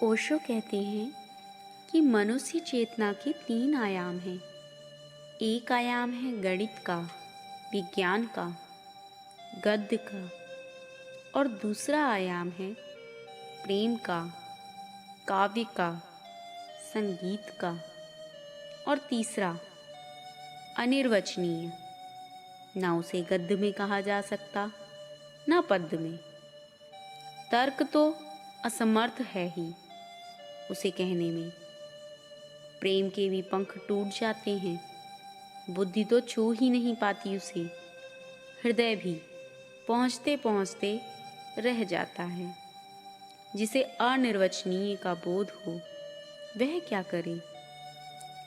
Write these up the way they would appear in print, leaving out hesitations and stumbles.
ओशो कहते हैं कि मनुष्य चेतना के 3 आयाम हैं। एक आयाम है गणित का, विज्ञान का, गद्य का, और दूसरा आयाम है प्रेम का, काव्य का, संगीत का, और तीसरा अनिर्वचनीय। ना उसे गद्य में कहा जा सकता, ना पद्य में। तर्क तो असमर्थ है ही उसे कहने में। प्रेम के भी पंख टूट जाते हैं, बुद्धि तो छू ही नहीं पाती उसे। हृदय भी पहुँचते पहुँचते रह जाता है। जिसे अनिर्वचनीय का बोध हो वह क्या करे,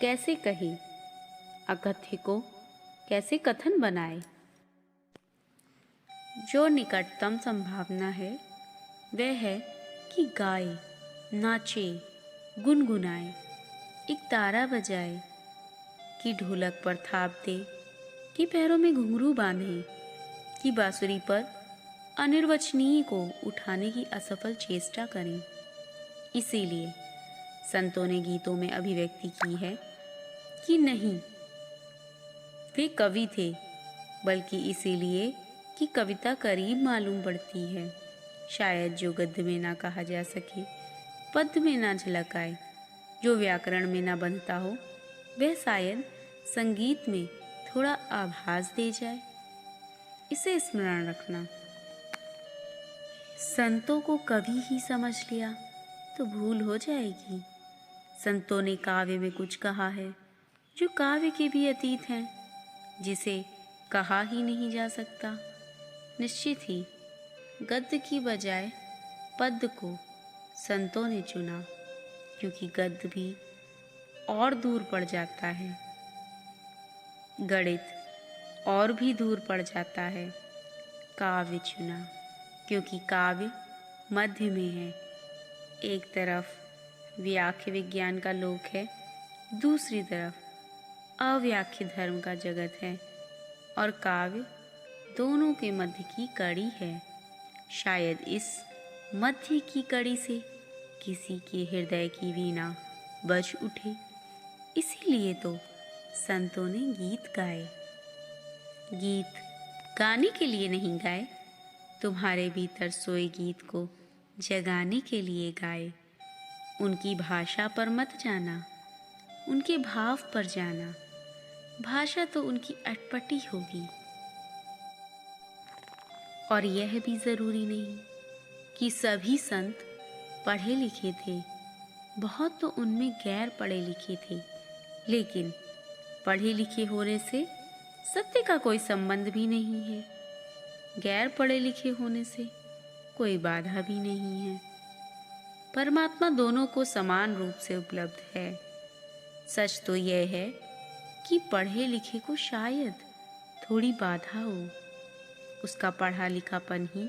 कैसे कहे, अकथ्य को कैसे कथन बनाए। जो निकटतम संभावना है वह है कि गाए, नाचे, गुनगुनाए, एक तारा बजाए, कि ढोलक पर थाप दे, कि पैरों में घुंघरू बांधे, कि बांसुरी पर अनिर्वचनीय को उठाने की असफल चेष्टा करें। इसीलिए संतों ने गीतों में अभिव्यक्ति की है कि नहीं वे कवि थे, बल्कि इसीलिए कि कविता करीब मालूम पड़ती है। शायद जो गद्य में ना कहा जा सके, पद्य में ना झलक आए, जो व्याकरण में ना बंधता हो, वह शायद संगीत में थोड़ा आभास दे जाए। इसे स्मरण रखना। संतों को कवि ही समझ लिया तो भूल हो जाएगी। संतों ने काव्य में कुछ कहा है जो काव्य के भी अतीत हैं, जिसे कहा ही नहीं जा सकता। निश्चित ही गद्य की बजाय पद्य को संतों ने चुना, क्योंकि गद्य भी और दूर पड़ जाता है, गणित और भी दूर पड़ जाता है। काव्य चुना क्योंकि काव्य मध्य में है। एक तरफ व्याख्य विज्ञान का लोक है, दूसरी तरफ अव्याख्य धर्म का जगत है, और काव्य दोनों के मध्य की कड़ी है। शायद इस मध्य की कड़ी से किसी के हृदय की वीणा बज उठे। इसीलिए तो संतों ने गीत गाए। गीत गाने के लिए नहीं गाए, तुम्हारे भीतर सोए गीत को जगाने के लिए गाए। उनकी भाषा पर मत जाना, उनके भाव पर जाना। भाषा तो उनकी अटपटी होगी। और यह भी जरूरी नहीं कि सभी संत पढ़े लिखे थे। बहुत तो उनमें गैर पढ़े लिखे थे, लेकिन पढ़े लिखे होने से सत्य का कोई संबंध भी नहीं है। गैर पढ़े लिखे होने से कोई बाधा भी नहीं है। परमात्मा दोनों को समान रूप से उपलब्ध है। सच तो यह है कि पढ़े लिखे को शायद थोड़ी बाधा हो, उसका पढ़ा लिखापन ही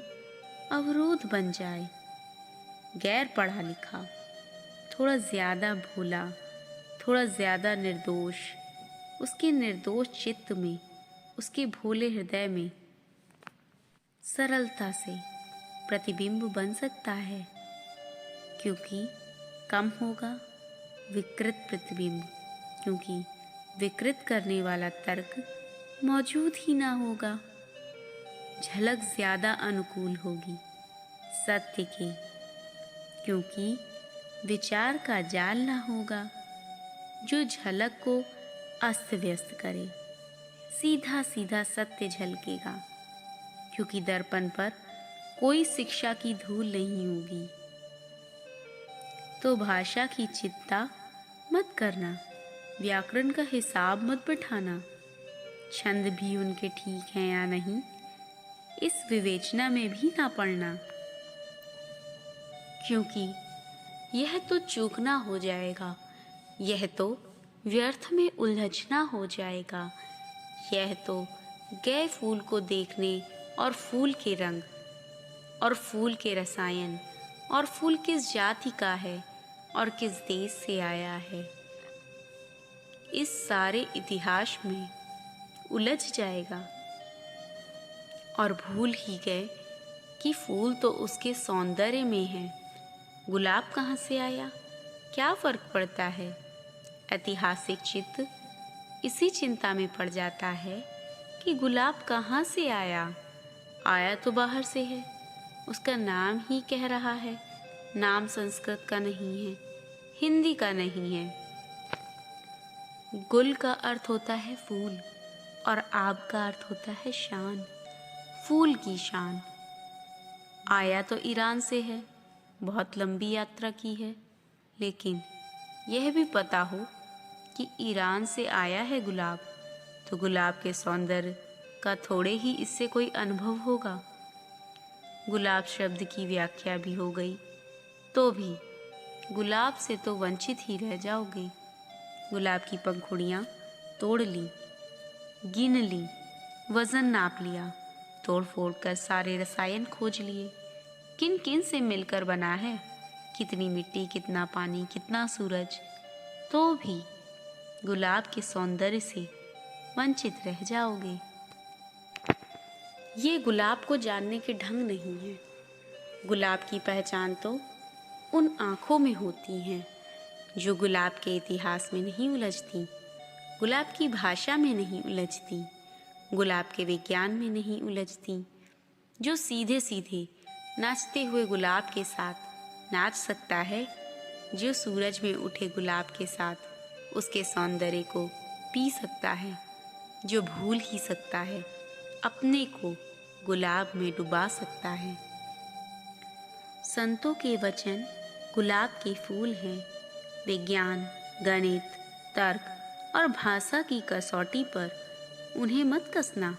अवरोध बन जाए। गैर पढ़ा लिखा थोड़ा ज्यादा भोला, थोड़ा ज्यादा निर्दोष, उसके निर्दोष चित्त में, उसके भोले हृदय में सरलता से प्रतिबिंब बन सकता है, क्योंकि कम होगा विकृत प्रतिबिंब, क्योंकि विकृत करने वाला तर्क मौजूद ही ना होगा। झलक ज्यादा अनुकूल होगी सत्य की, क्योंकि विचार का जाल ना होगा जो झलक को अस्त व्यस्त करे। सीधा सीधा सत्य झलकेगा, क्योंकि दर्पण पर कोई शिक्षा की धूल नहीं होगी। तो भाषा की चिंता मत करना, व्याकरण का हिसाब मत बिठाना, छंद भी उनके ठीक हैं या नहीं इस विवेचना में भी ना पड़ना, क्योंकि यह तो चूकना हो जाएगा, यह तो व्यर्थ में उलझना हो जाएगा। यह तो गए फूल को देखने और फूल के रंग और फूल के रसायन और फूल किस जाति का है और किस देश से आया है, इस सारे इतिहास में उलझ जाएगा। और भूल ही गए कि फूल तो उसके सौंदर्य में है, गुलाब कहाँ से आया, क्या फर्क पड़ता है। ऐतिहासिक चित्त इसी चिंता में पड़ जाता है कि गुलाब कहाँ से आया। आया तो बाहर से है, उसका नाम ही कह रहा है। नाम संस्कृत का नहीं है, हिंदी का नहीं है। गुल का अर्थ होता है फूल और आब का अर्थ होता है शान, फूल की शान। आया तो ईरान से है, बहुत लंबी यात्रा की है, लेकिन यह भी पता हो कि ईरान से आया है गुलाब, तो गुलाब के सौंदर्य का थोड़े ही इससे कोई अनुभव होगा। गुलाब शब्द की व्याख्या भी हो गई तो भी गुलाब से तो वंचित ही रह जाओगे। गुलाब की पंखुड़ियाँ तोड़ ली, गिन ली, वजन नाप लिया, तोड़ फोड़ कर सारे रसायन खोज लिए, किन किन से मिलकर बना है, कितनी मिट्टी, कितना पानी, कितना सूरज, तो भी गुलाब के सौंदर्य से वंचित रह जाओगे। ये गुलाब को जानने के ढंग नहीं है। गुलाब की पहचान तो उन आँखों में होती है जो गुलाब के इतिहास में नहीं उलझती, गुलाब की भाषा में नहीं उलझती, गुलाब के विज्ञान में नहीं उलझती, जो सीधे सीधे नाचते हुए गुलाब के साथ नाच सकता है, जो सूरज में उठे गुलाब के साथ उसके सौंदर्य को पी सकता है, जो भूल ही सकता है, अपने को गुलाब में डुबा सकता है। संतों के वचन गुलाब के फूल हैं। विज्ञान, गणित, तर्क और भाषा की कसौटी पर उन्हें मत कसना,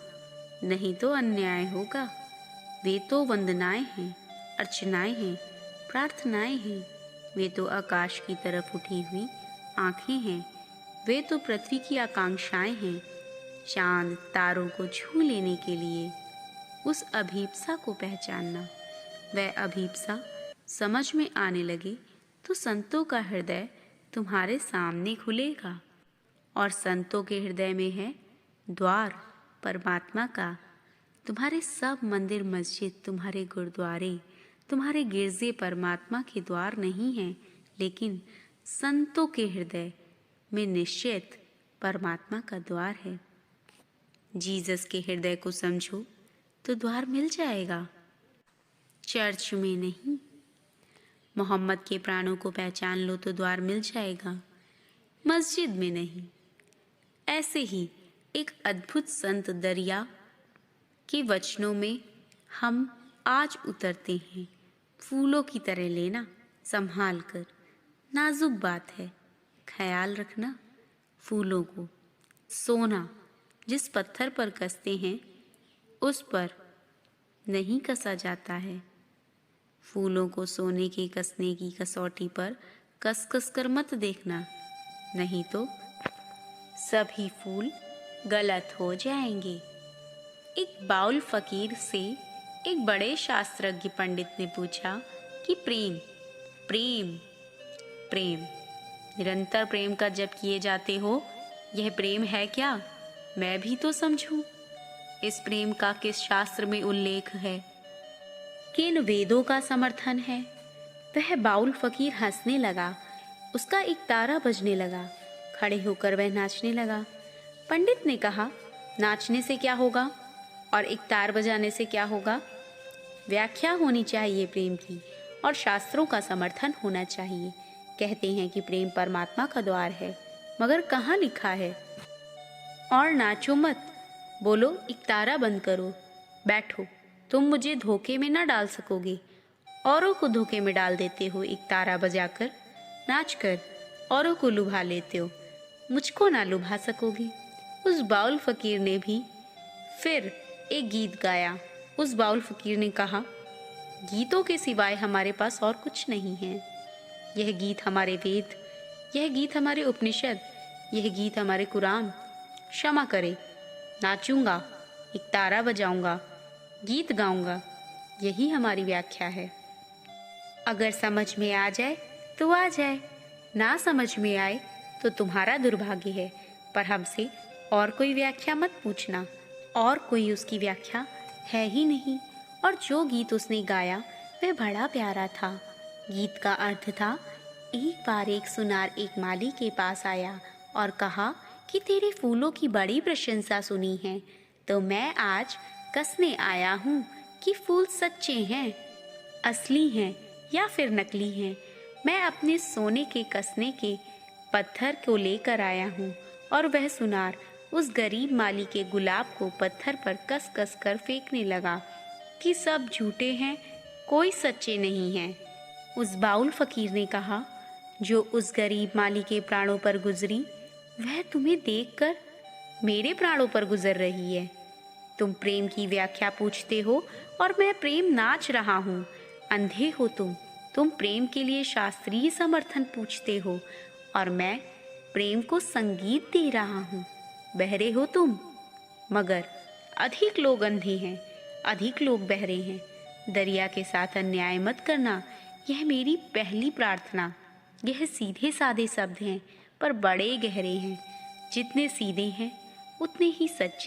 नहीं तो अन्याय होगा। वे तो वंदनाएं हैं, अर्चनाएं हैं, प्रार्थनाएं हैं। वे तो आकाश की तरफ उठी हुई आंखें हैं। वे तो पृथ्वी की आकांक्षाएं हैं, चांद तारों को छू लेने के लिए। उस अभीप्सा को पहचानना, वह अभीप्सा समझ में आने लगे तो संतों का हृदय तुम्हारे सामने खुलेगा। और संतों के हृदय में है द्वार परमात्मा का। तुम्हारे सब मंदिर मस्जिद, तुम्हारे गुरुद्वारे, तुम्हारे गिरजे परमात्मा के द्वार नहीं हैं, लेकिन संतों के हृदय में निश्चित परमात्मा का द्वार है। जीसस के हृदय को समझो तो द्वार मिल जाएगा, चर्च में नहीं। मोहम्मद के प्राणों को पहचान लो तो द्वार मिल जाएगा, मस्जिद में नहीं। ऐसे ही एक अद्भुत संत दरिया के वचनों में हम आज उतरते हैं। फूलों की तरह लेना संभाल कर, नाजुक बात है, ख्याल रखना। फूलों को सोना जिस पत्थर पर कसते हैं उस पर नहीं कसा जाता है। फूलों को सोने के कसने की कसौटी पर कस कस कर मत देखना, नहीं तो सभी फूल गलत हो जाएंगे। एक बाउल फकीर से एक बड़े शास्त्रज्ञ पंडित ने पूछा कि प्रेम प्रेम प्रेम निरंतर प्रेम का जप किए जाते हो, यह प्रेम है क्या? मैं भी तो समझूं। इस प्रेम का किस शास्त्र में उल्लेख है, किन वेदों का समर्थन है? वह बाउल फकीर हंसने लगा, उसका एक तारा बजने लगा, खड़े होकर वह नाचने लगा। पंडित ने कहा, नाचने से क्या होगा और एक तार बजाने से क्या होगा? व्याख्या होनी चाहिए प्रेम की और शास्त्रों का समर्थन होना चाहिए। कहते हैं कि प्रेम परमात्मा का द्वार है, मगर कहाँ लिखा है? और नाचो मत, बोलो एक तारा बंद करो, बैठो, तुम मुझे धोखे में ना डाल सकोगे। औरों को धोखे में डाल देते हो एक तारा बजाकर, नाच कर औरों को लुभा लेते हो, मुझको ना लुभा सकोगे। उस बाउल फकीर ने भी फिर एक गीत गाया। उस बाउल फकीर ने कहा, गीतों के सिवाय हमारे पास और कुछ नहीं है। यह गीत हमारे वेद, यह गीत हमारे उपनिषद, यह गीत हमारे कुरान। क्षमा करे, नाचूंगा, एक तारा बजाऊंगा, गीत गाऊंगा, यही हमारी व्याख्या है। अगर समझ में आ जाए तो आ जाए, ना समझ में आए तो तुम्हारा दुर्भाग्य है। पर हमसे और कोई व्याख्या मत पूछना, और कोई उसकी व्याख्या है ही नहीं। और जो गीत उसने गाया वह बड़ा प्यारा था। गीत का अर्थ था, एक बार एक सुनार एक माली के पास आया और कहा कि तेरे फूलों की बड़ी प्रशंसा सुनी है, तो मैं आज कसने आया हूँ कि फूल सच्चे हैं, असली हैं या फिर नकली हैं। मैं अपने सोने के कसने के पत्थर को लेकर आया हूँ। और वह सुनार उस गरीब माली के गुलाब को पत्थर पर कस कस कर फेंकने लगा कि सब झूठे हैं, कोई सच्चे नहीं हैं। उस बाउल फकीर ने कहा, जो उस गरीब माली के प्राणों पर गुजरी, वह तुम्हें देखकर मेरे प्राणों पर गुजर रही है। तुम प्रेम की व्याख्या पूछते हो और मैं प्रेम नाच रहा हूँ। अंधे हो तुम प्रेम के लिए शास्त्रीय समर्थन पूछते हो और मैं प्रेम को संगीत दे रहा हूँ। बहरे हो तुम, मगर अधिक लोग अंधे हैं, अधिक लोग बहरे हैं। दरिया के साथ अन्याय मत करना, यह मेरी पहली प्रार्थना। यह सीधे साधे शब्द हैं पर बड़े गहरे हैं। जितने सीधे हैं उतने ही सच्चे।